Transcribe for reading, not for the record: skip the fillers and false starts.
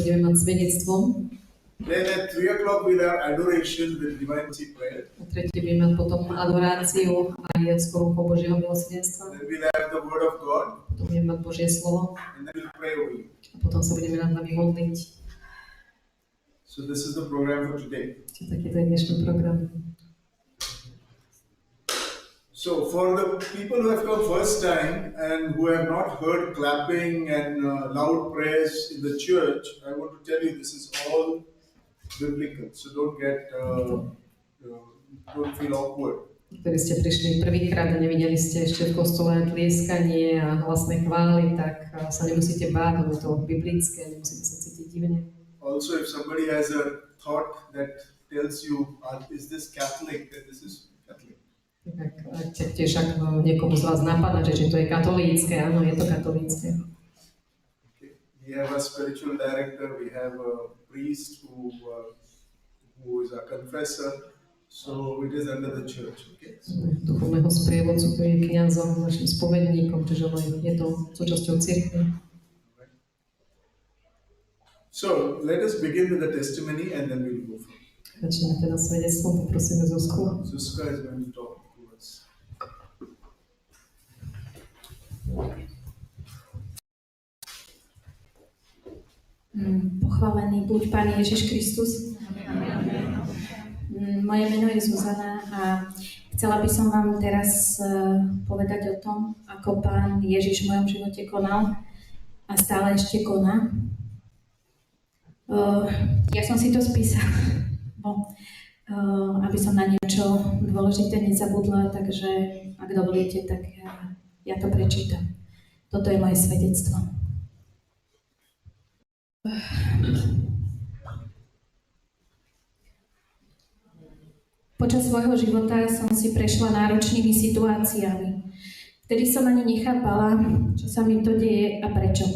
budeme mať svedectvo. Then at 3 o'clock we'll have adoration with divine mercy prayer. O tretej budeme mať potom adoráciu aj s poruchou Božieho milosrdenstva. Then we'll have the word of God. Potom budeme mať Božie slovo. And then we'll pray over you. A potom sa budeme nad nami modliť. So this is the program for today. Čiže takýto je dnešný program. So for the people who have come first time and who have not heard clapping and loud prayers in the church, I want to tell you this is all biblical. So don't feel awkward. Ktorí ste prišli prvýkrát a nevideli ste ešte v kostole tlieskanie a hlasné chvály, tak sa nemusíte báť, lebo je to biblické, nemusíte sa cítiť divne. Also, if somebody has a thought that tells you, is this Catholic, then this is Catholic. Tak tiež ak niekomu z vás napadá, že to je katolícke, áno, je to katolícke. Okay. We have a spiritual director, we have a priest who is a confessor, so it is under the church. Okay? Duchovného sprievodcu, ktorý je kňazom, našim spovedníkom, čiže je to súčasťou cirkvi. So let us begin with the testimony and then we'll go from. Začneme teda svedectvom, poprosíme Zuzku. Zuzka is going to talk to us. Pochválený buď Pán Ježiš Kristus. Moje meno je Zuzana a chcela by som vám teraz povedať o tom, ako Pán Ježiš v mojom živote konal a stále ešte koná. Ja som si to spísala, aby som na niečo dôležité nezabudla, takže ak dovolíte, tak ja to prečítam. Toto je moje svedectvo. Počas svojho života som si prešla náročnými situáciami. Vtedy som ani nechápala, čo sa mi to deje a prečo.